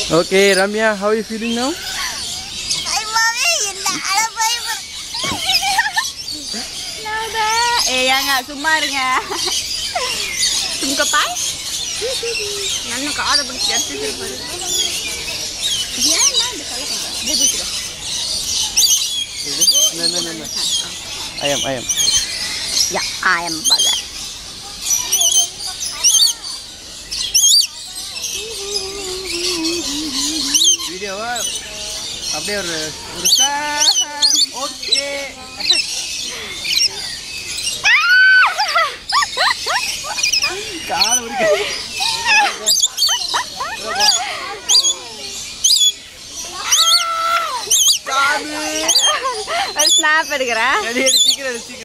Okay, Ramya, how are you feeling now? I'm mommy. Yang nggak sumarnya. Sumka pai? Nana kau ada bersiap sih baru. Dia mana dekat apa? Dia bukan. No. Ayam. Ya, ayam bagai. Video அப்படியே ஒரு okay call உரிக்க snap எடுக்கிறேன்.